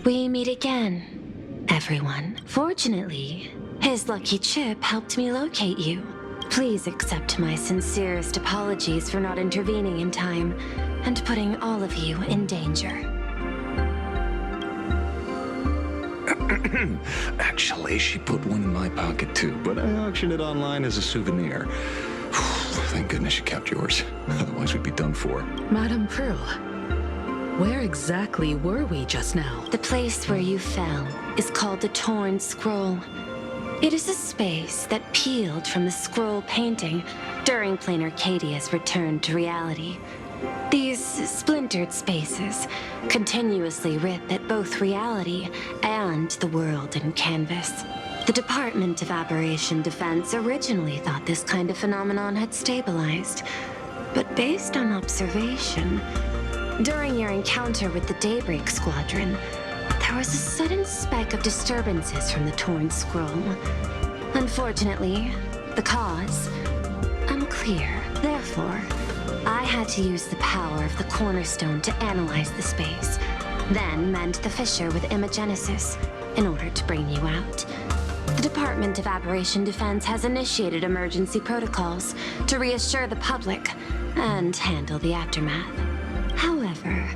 We meet again, everyone. Fortunately, his lucky chip helped me locate you. Please accept my sincerest apologies for not intervening in time and putting all of you in danger. Actually, she put one in my pocket too, but I auctioned it online as a souvenir. Thank goodness you kept yours. Otherwise we'd be done for. Madame Pearl, where exactly were we just now? The place where you fell is called the Torn Scroll. It is a space that peeled from the scroll painting during Planarcadia's return to reality. These splintered spaces continuously rip at both reality and the world in canvas. The Department of Aberration Defense originally thought this kind of phenomenon had stabilized, but based on observation, during your encounter with the Daybreak Squadron, there was a sudden spike of disturbances from the Torn Scroll. Unfortunately, the cause, unclear. Therefore, I had to use the power of the Cornerstone to analyze the space, then mend the fissure with Imagenesis in order to bring you out. The Department of Aberration Defense has initiated emergency protocols to reassure the public and handle the aftermath. However,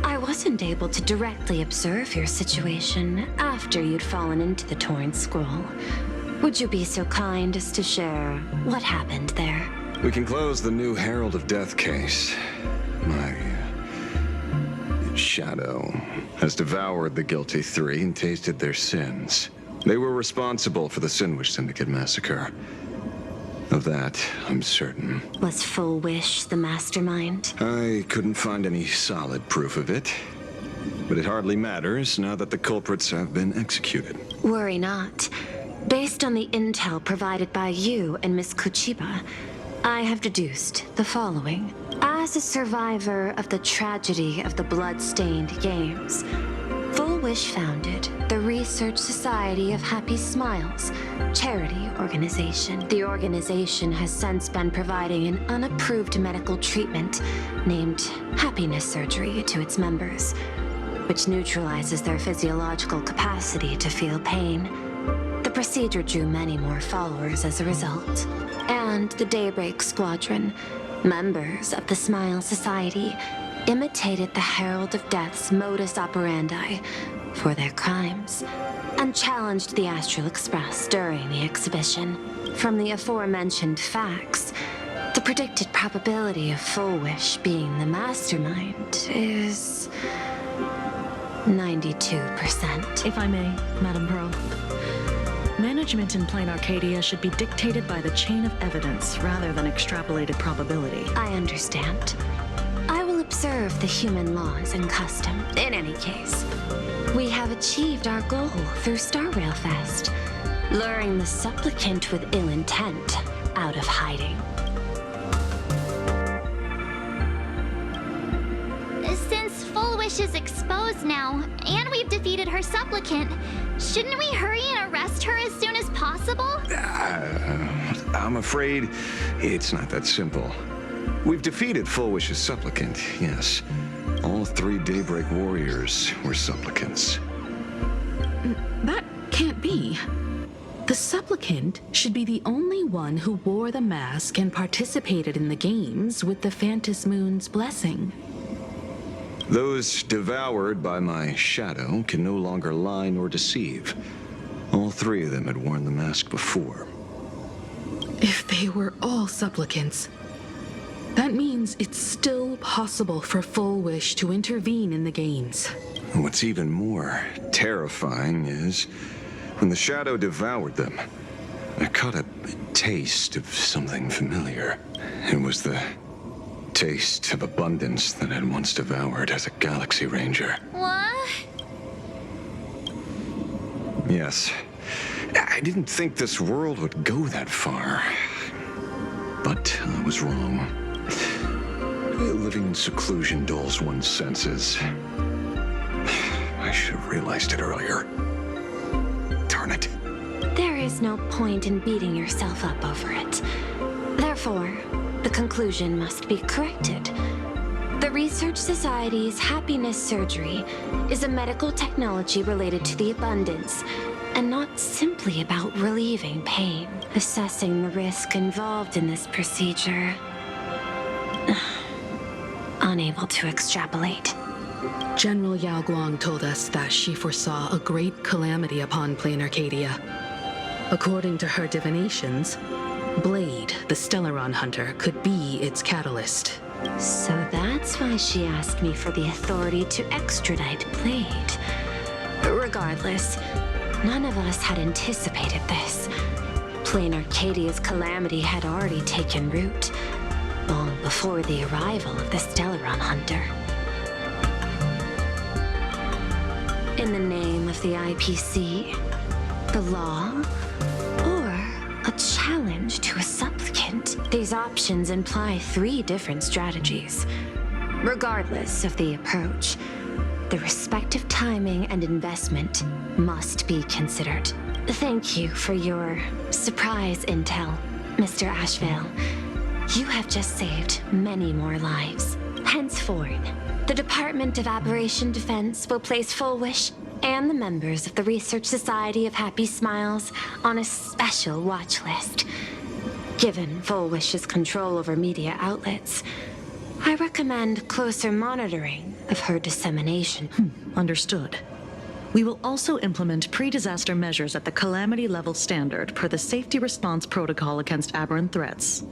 I wasn't able to directly observe your situation after you'd fallen into the Torn Scroll. Would you be so kind as to share what happened there? We can close the new Herald of Death case. My shadow has devoured the guilty three and tasted their sins. They were responsible for the Sinwish Syndicate massacre. Of that, I'm certain. Was Full Wish the mastermind? I couldn't find any solid proof of it. But it hardly matters now that the culprits have been executed. Worry not. Based on the intel provided by you and Miss Kuchiba, I have deduced the following. As a survivor of the tragedy of the Blood-Stained Games, Full Wish founded the Research Society of Happy Smiles, charity organization. The organization has since been providing an unapproved medical treatment named happiness surgery to its members, which neutralizes their physiological capacity to feel pain. The procedure drew many more followers as a result. And the Daybreak Squadron, members of the Smile Society, imitated the Herald of Death's modus operandi for their crimes, and challenged the Astral Express during the exhibition. From the aforementioned facts, the predicted probability of Full Wish being the mastermind is 92%. If I may, Madame Pearl. Management in Planarcadia should be dictated by the chain of evidence rather than extrapolated probability. I understand. I will observe the human laws and custom. In any case, we have achieved our goal through Star Railfest, luring the supplicant with ill intent out of hiding. Since Full Wish is exposed now, and we've defeated her supplicant, shouldn't we hurry and arrest her as soon as possible? I'm afraid it's not that simple. We've defeated Full Wish's supplicant, yes. All three Daybreak warriors were supplicants. That can't be. The supplicant should be the only one who wore the mask and participated in the games with the Phantas Moon's blessing. Those devoured by my shadow can no longer lie nor deceive. All three of them had worn the mask before. If they were all supplicants, that means it's still possible for Full Wish to intervene in the games. And what's even more terrifying is, when the shadow devoured them, I caught a taste of something familiar. It was the taste of abundance that I'd once devoured as a Galaxy Ranger. What? Yes. I didn't think this world would go that far. But I was wrong. Living in seclusion dulls one's senses. I should have realized it earlier. Darn it. There is no point in beating yourself up over it. Therefore, the conclusion must be corrected. The Research Society's happiness surgery is a medical technology related to the abundance, and not simply about relieving pain. Assessing the risk involved in this procedure. Unable to extrapolate. General Yao Guang told us that she foresaw a great calamity upon Planarcadia. According to her divinations, Blade, the Stellaron hunter, could be its catalyst. So that's why she asked me for the authority to extradite Blade. Regardless, none of us had anticipated this. Planarcadia's calamity had already taken root, long before the arrival of the Stellaron hunter. In the name of the IPC, the law, or a challenge to a supplicant, these options imply 3 different strategies. Regardless of the approach, the respective timing and investment must be considered. Thank you for your surprise intel, Mr. Ashveil. You have just saved many more lives. Henceforth, the Department of Aberration Defense will place Full Wish and the members of the Research Society of Happy Smiles on a special watch list. Given Full Wish's control over media outlets, I recommend closer monitoring of her dissemination. Understood. We will also implement pre-disaster measures at the calamity level standard per the safety response protocol against aberrant threats.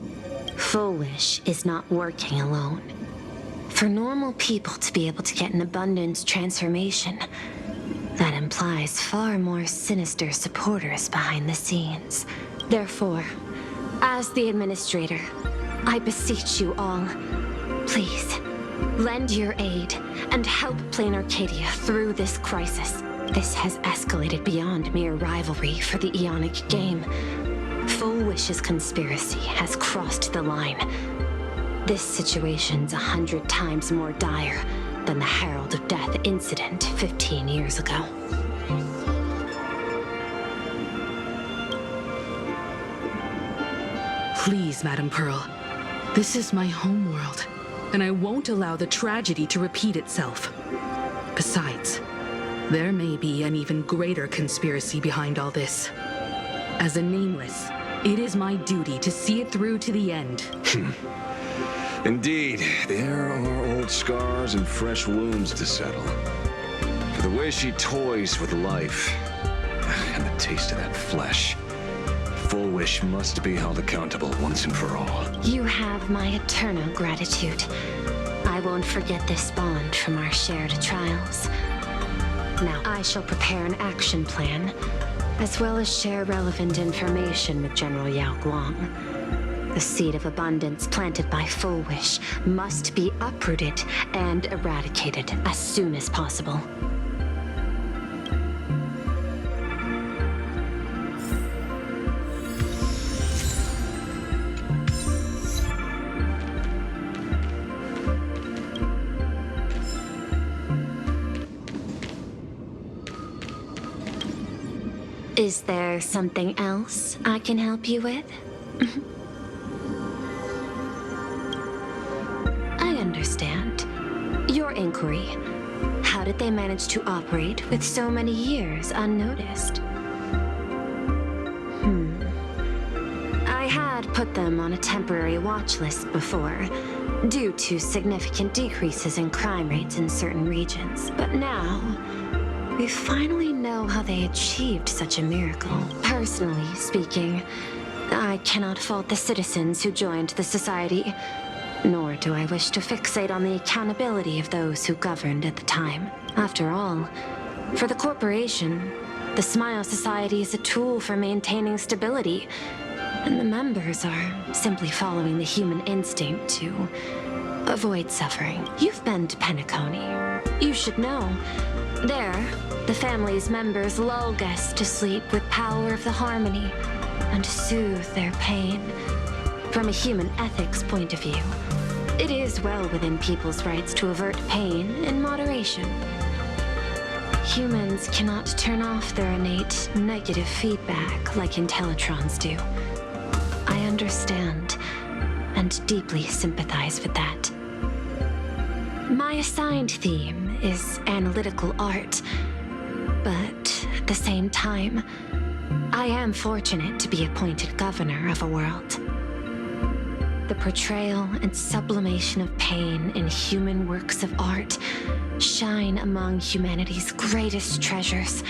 Full Wish is not working alone. For normal people to be able to get an abundance transformation, that implies far more sinister supporters behind the scenes. Therefore, as the administrator, I beseech you all, please, lend your aid and help Planarcadia through this crisis. This has escalated beyond mere rivalry for the Ionic game. Full Wish's conspiracy has crossed the line. This situation's 100 times more dire than the Herald of Death incident 15 years ago. Please, Madam Pearl. This is my homeworld, and I won't allow the tragedy to repeat itself. Besides, there may be an even greater conspiracy behind all this. As a Nameless, it is my duty to see it through to the end. Indeed, there are old scars and fresh wounds to settle. For the way she toys with life, and the taste of that flesh, Full Wish must be held accountable once and for all. You have my eternal gratitude. I won't forget this bond from our shared trials. Now, I shall prepare an action plan, as well as share relevant information with General Yao Guang. The seed of abundance planted by Full Wish must be uprooted and eradicated as soon as possible. Is there something else I can help you with? I understand. Your inquiry. How did they manage to operate with so many years unnoticed? I had put them on a temporary watch list before, due to significant decreases in crime rates in certain regions. But now, we finally know how they achieved such a miracle. Personally speaking, I cannot fault the citizens who joined the society, nor do I wish to fixate on the accountability of those who governed at the time. After all, for the corporation, the Smile Society is a tool for maintaining stability, and the members are simply following the human instinct to avoid suffering. You've been to Penacony. You should know. There, the family's members lull guests to sleep with power of the harmony and soothe their pain. From a human ethics point of view, it is well within people's rights to avert pain in moderation. Humans cannot turn off their innate negative feedback like Intellitrons do. I understand and deeply sympathize with that. My assigned theme is analytical art, but at the same time, I am fortunate to be appointed governor of a world. The portrayal and sublimation of pain in human works of art shine among humanity's greatest treasures.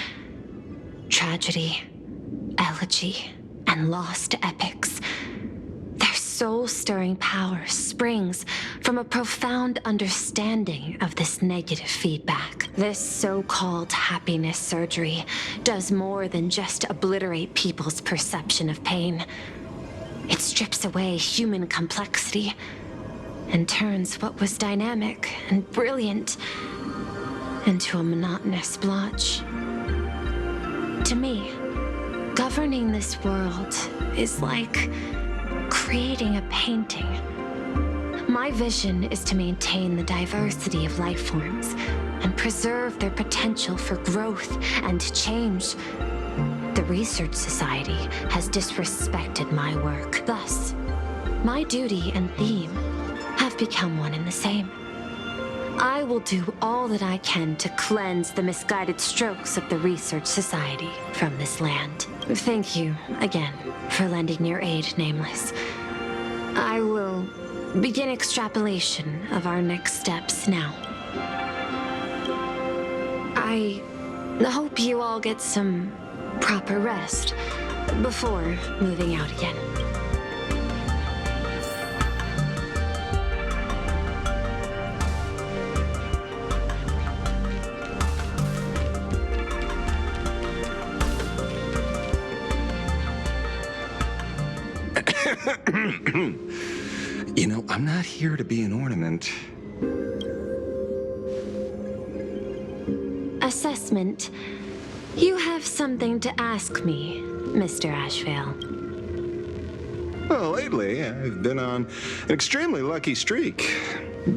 Tragedy, elegy, and lost epics. Their soul-stirring power springs from a profound understanding of this negative feedback. This so-called happiness surgery does more than just obliterate people's perception of pain. It strips away human complexity and turns what was dynamic and brilliant into a monotonous blotch. To me, governing this world is like creating a painting. My vision is to maintain the diversity of life forms and preserve their potential for growth and change. The Research Society has disrespected my work. Thus, my duty and theme have become one and the same. I will do all that I can to cleanse the misguided strokes of the Research Society from this land. Thank you again for lending your aid, Nameless. I will begin extrapolation of our next steps now. I hope you all get some proper rest before moving out again. You know, I'm not here to be an ornament. Assessment. You have something to ask me, Mr. Ashveil. Well, lately, I've been on an extremely lucky streak.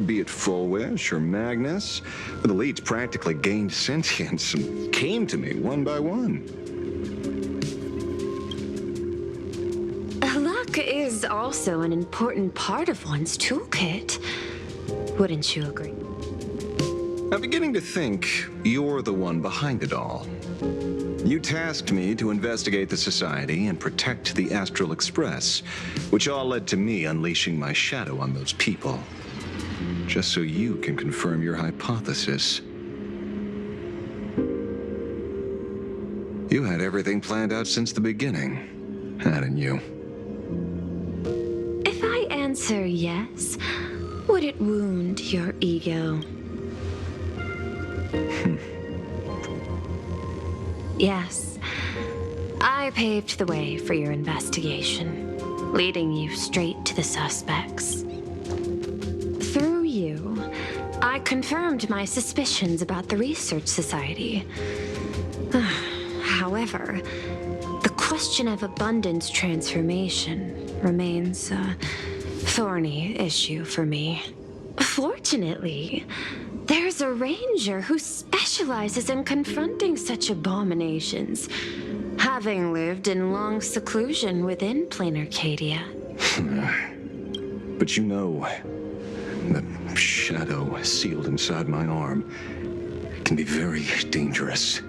Be it Full Wish or Magnus, the leads practically gained sentience and came to me one by one. Luck is also an important part of one's toolkit. Wouldn't you agree? I'm beginning to think you're the one behind it all. You tasked me to investigate the Society and protect the Astral Express, which all led to me unleashing my shadow on those people. Just so you can confirm your hypothesis. You had everything planned out since the beginning, hadn't you? If I answer yes, would it wound your ego? Yes, I paved the way for your investigation, leading you straight to the suspects. Through you, I confirmed my suspicions about the Research Society. However, the question of abundance transformation remains a thorny issue for me. Fortunately, there's a ranger who specializes in confronting such abominations, having lived in long seclusion within Planarcadia. But you know, the shadow sealed inside my arm can be very dangerous.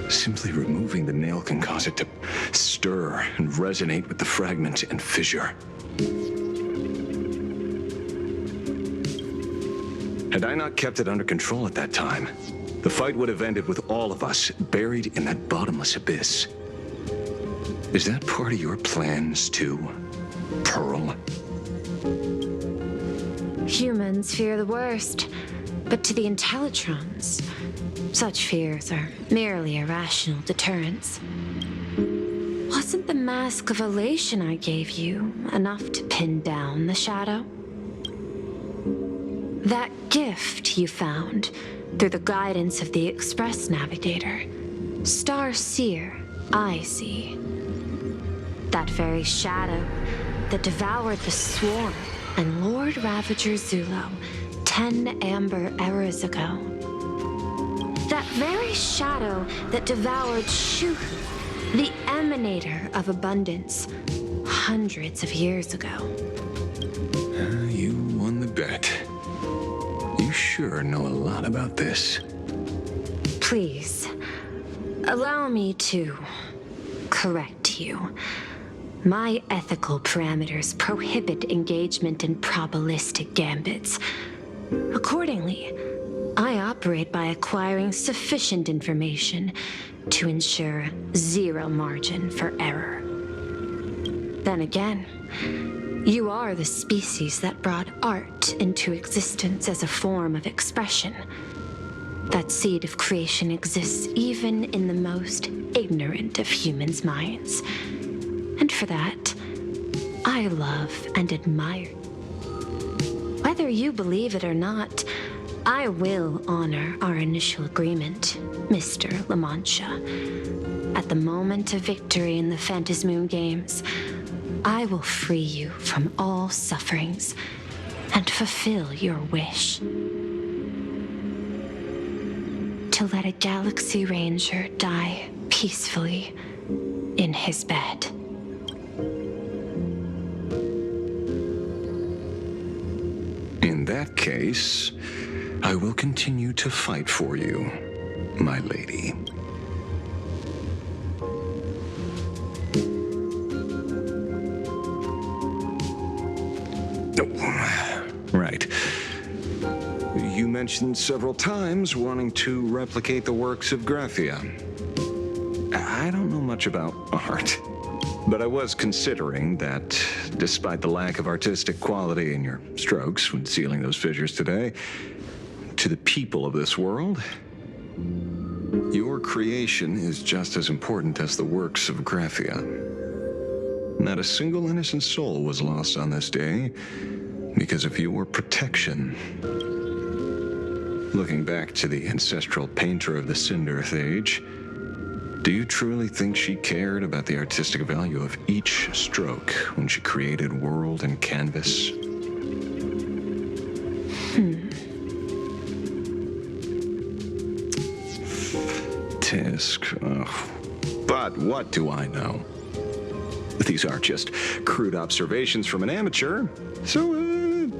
Simply removing the nail can cause it to stir and resonate with the fragment and fissure. Had I not kept it under control at that time, the fight would have ended with all of us buried in that bottomless abyss. Is that part of your plans too, Pearl? Humans fear the worst, but to the Intellitrons, such fears are merely irrational deterrents. Wasn't the mask of elation I gave you enough to pin down the shadow? That gift you found through the guidance of the Express Navigator, Star Seer, I see. That very shadow that devoured the Swarm and Lord Ravager Zulo 10 amber eras ago. That very shadow that devoured Shuhu, the Emanator of Abundance, hundreds of years ago. You won the bet. sure know a lot about this. Please, allow me to correct you. My ethical parameters prohibit engagement in probabilistic gambits. Accordingly, I operate by acquiring sufficient information to ensure zero margin for error. Then again, you are the species that brought art into existence as a form of expression. That seed of creation exists even in the most ignorant of humans' minds. And for that, I love and admire. Whether you believe it or not, I will honor our initial agreement, Mr. La Mancha. At the moment of victory in the Phantasmoon Games, I will free you from all sufferings and fulfill your wish. To let a Galaxy Ranger die peacefully in his bed. In that case, I will continue to fight for you, my lady. Right. You mentioned several times wanting to replicate the works of Graphia. I don't know much about art, but I was considering that despite the lack of artistic quality in your strokes when sealing those fissures today, to the people of this world, your creation is just as important as the works of Graphia. Not a single innocent soul was lost on this day because of your protection. Looking back to the ancestral painter of the Cinderth Age, do you truly think she cared about the artistic value of each stroke when she created world and canvas? Tisk. But what do I know? These are just crude observations from an amateur, so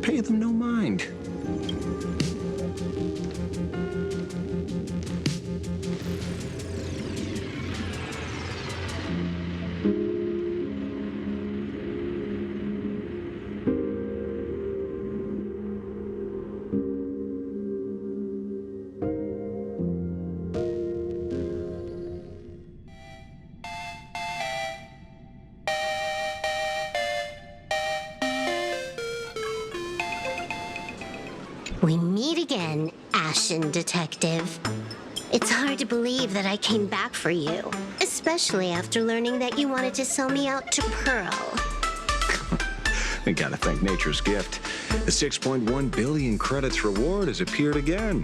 pay them no mind. We meet again, Ashen Detective. It's hard to believe that I came back for you, especially after learning that you wanted to sell me out to Pearl. I gotta thank nature's gift. The 6.1 billion credits reward has appeared again.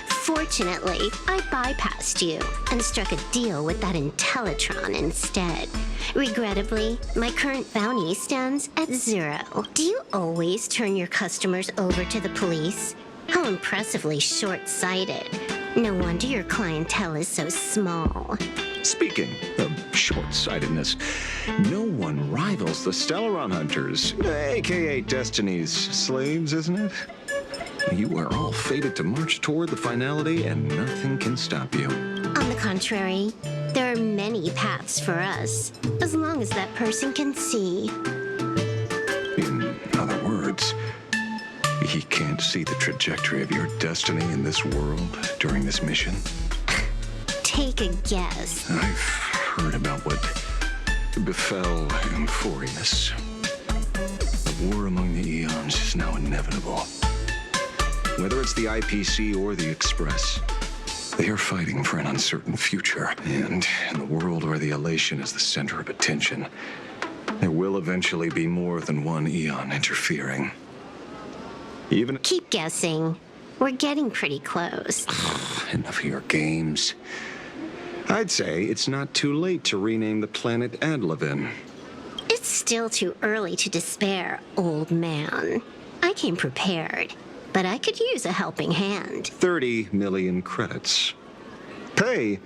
Fortunately, I bypassed you and struck a deal with that Intellitron instead. Regrettably, my current bounty stands at 0. Do you always turn your customers over to the police? How impressively short-sighted. No wonder your clientele is so small. Speaking of short-sightedness, no one rivals the Stellaron Hunters, aka Destiny's slaves, isn't it? You are all fated to march toward the finality, and nothing can stop you. On the contrary, there are many paths for us, as long as that person can see. In other words, he can't see the trajectory of your destiny in this world during this mission? Take a guess. I've heard about what befell Euphorius. The war among the eons is now inevitable. Whether it's the IPC or the Express, they are fighting for an uncertain future. And in the world where the elation is the center of attention, there will eventually be more than one eon interfering. Even... Keep guessing. We're getting pretty close. Enough of your games. I'd say it's not too late to rename the planet Adlevin. It's still too early to despair, old man. I came prepared, but I could use a helping hand. 30 million credits. Pay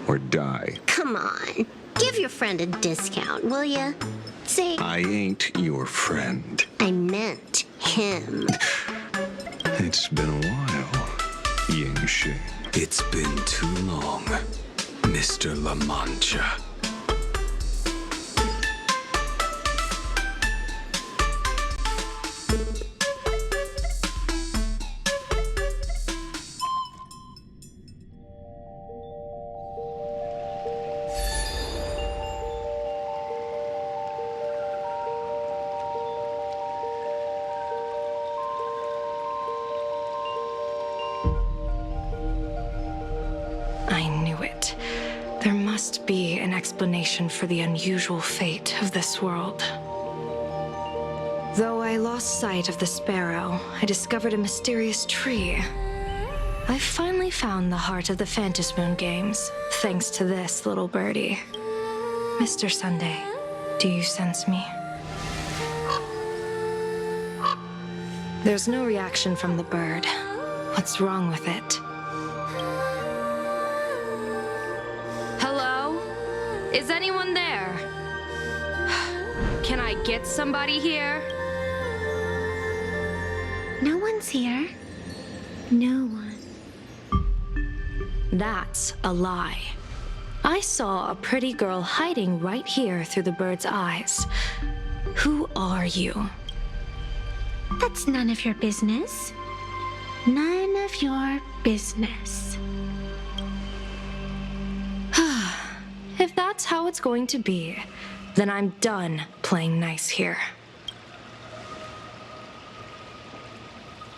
or die. Come on. Give your friend a discount, will ya? Say, I ain't your friend. I meant him. It's been a while, Yingxi. It's been too long, Mr. La Mancha. I knew it. There must be an explanation for the unusual fate of this world. Though I lost sight of the sparrow, I discovered a mysterious tree. I finally found the heart of the Phantasmoon games, thanks to this little birdie. Mr. Sunday, do you sense me? There's no reaction from the bird. What's wrong with it? Hello? Is anyone there? Can I get somebody here? No one's here. No one. That's a lie. I saw a pretty girl hiding right here through the bird's eyes. Who are you? That's none of your business. None of your business. If that's how it's going to be, then I'm done playing nice here.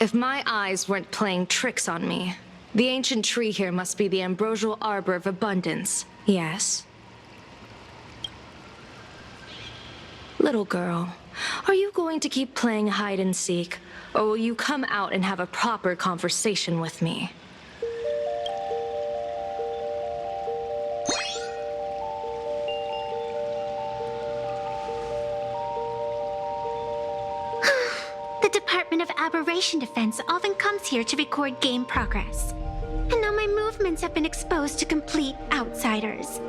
If my eyes weren't playing tricks on me, the ancient tree here must be the ambrosial arbor of abundance, yes? Little girl, are you going to keep playing hide and seek, or will you come out and have a proper conversation with me? The Department of Aberration Defense often comes here to record game progress. And now my movements have been exposed to complete outsiders.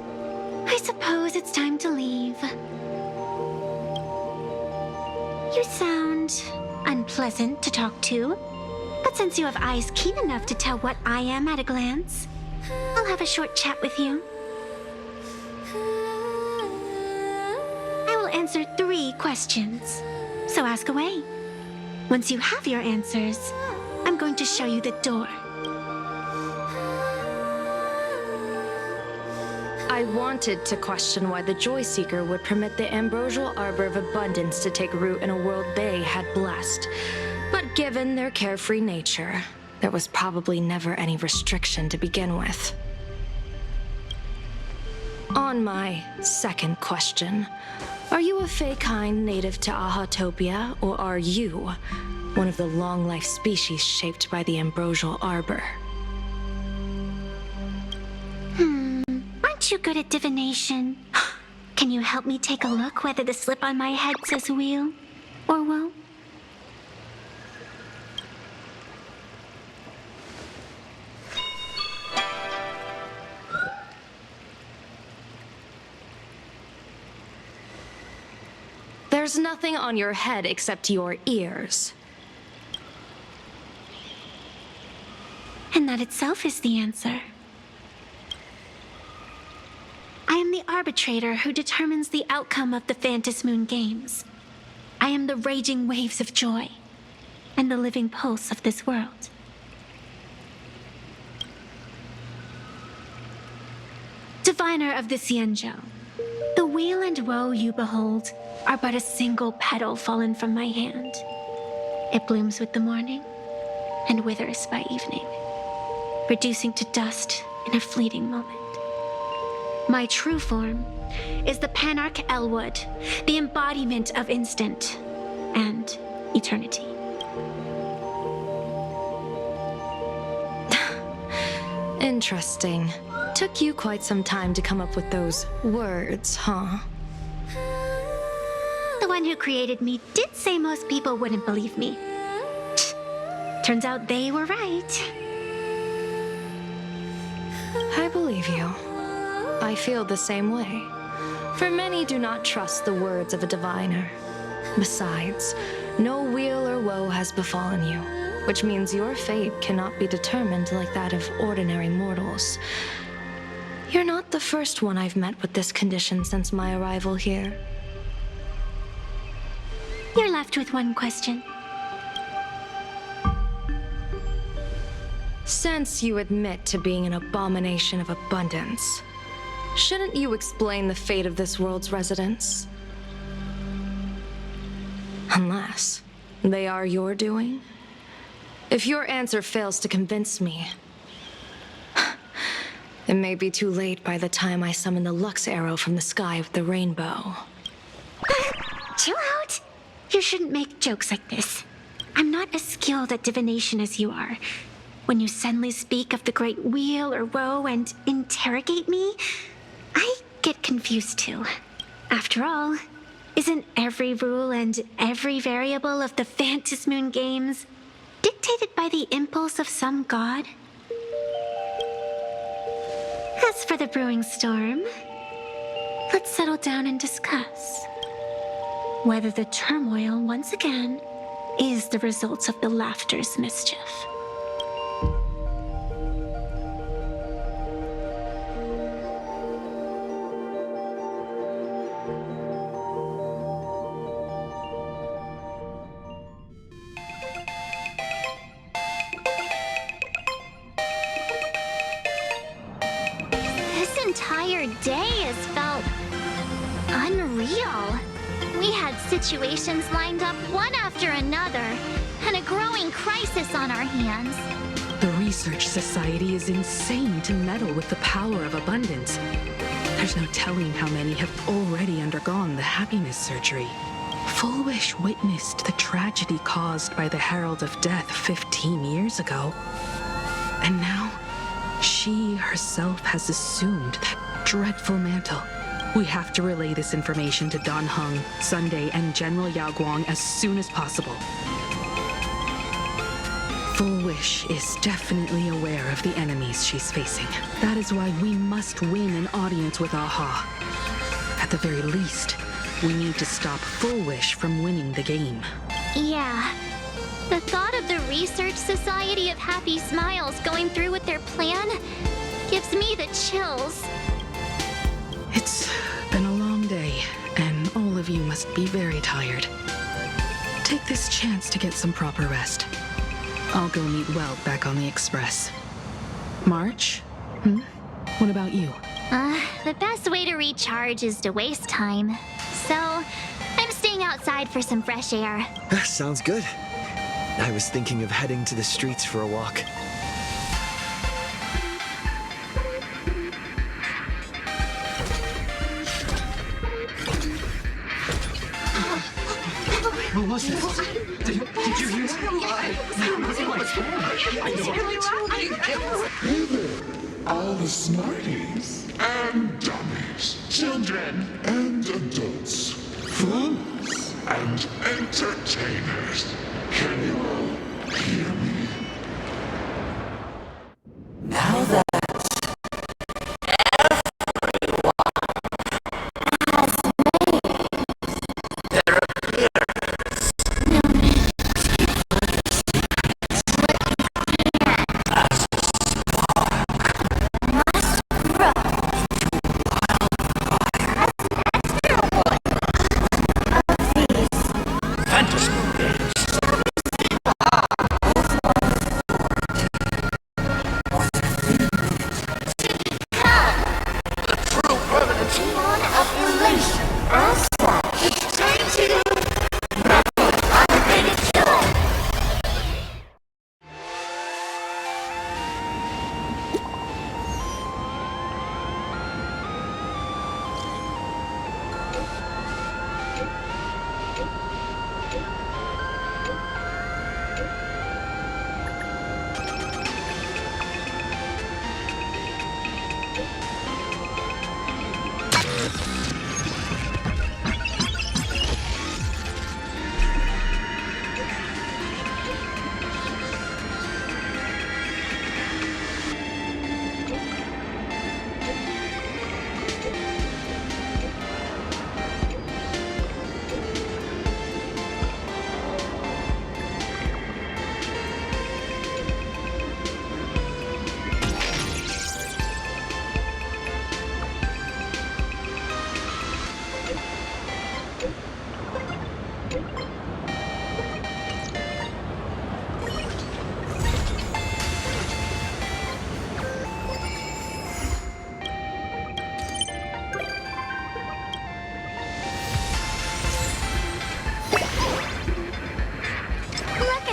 I suppose it's time to leave. You sound unpleasant to talk to, but since you have eyes keen enough to tell what I am at a glance, I'll have a short chat with you. I will answer 3 questions, so ask away. Once you have your answers, I'm going to show you the door. I wanted to question why the Joy Seeker would permit the ambrosial arbor of abundance to take root in a world they had blessed. But given their carefree nature, there was probably never any restriction to begin with. On my second question, are you a Fey-kind native to Ahatopia, or are you one of the long-life species shaped by the ambrosial arbor? Aren't you good at divination? Can you help me take a look whether the slip on my head says wheel or woe? There's nothing on your head except your ears. And that itself is the answer. I am the arbitrator who determines the outcome of the Phantasmoon games. I am the raging waves of joy and the living pulse of this world. Diviner of the Xianzhou, the weal and woe you behold are but a single petal fallen from my hand. It blooms with the morning and withers by evening, reducing to dust in a fleeting moment. My true form is the Planarc Elwood, the embodiment of instant and eternity. Interesting. Took you quite some time to come up with those words, huh? The one who created me did say most people wouldn't believe me. Turns out they were right. I believe you. I feel the same way. For many do not trust the words of a diviner. Besides, no weal or woe has befallen you. which means your fate cannot be determined like that of ordinary mortals. You're not the first one I've met with this condition since my arrival here. You're left with one question. Since you admit to being an abomination of abundance, shouldn't you explain the fate of this world's residents? Unless they are your doing? If your answer fails to convince me, it may be too late by the time I summon the Lux Arrow from the sky with the rainbow. Chill out. You shouldn't make jokes like this. I'm not as skilled at divination as you are. When you suddenly speak of the Great Wheel or Woe and interrogate me, I get confused too. After all, isn't every rule and every variable of the Phantasmoon games dictated by the impulse of some god? As for the brewing storm, let's settle down and discuss whether the turmoil once again is the result of the laughter's mischief. This entire day has felt unreal. We had situations lined up one after another, and a growing crisis on our hands. The Research Society is insane to meddle with the power of abundance. There's no telling how many have already undergone the happiness surgery. Full Wish witnessed the tragedy caused by the Herald of Death 15 years ago. And now, she herself has assumed that dreadful mantle. We have to relay this information to Dan Heng, Sunday, and General Yao Guang as soon as possible. Full Wish is definitely aware of the enemies she's facing. That is why we must win an audience with Aha. At the very least, we need to stop Full Wish from winning the game. Yeah. The thought of the Research Society of Happy Smiles going through with their plan gives me the chills. It's been a long day, and all of you must be very tired. Take this chance to get some proper rest. I'll go meet Weld back on the express. March? What about you? The best way to recharge is to waste time. So, I'm staying outside for some fresh air. Sounds good. I was thinking of heading to the streets for a walk. What was that? Did you hear All the smarties and dummies, children and adults, fools and entertainers. Can you all hear me? Now that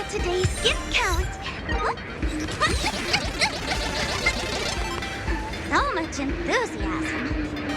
today's gift count. So much enthusiasm.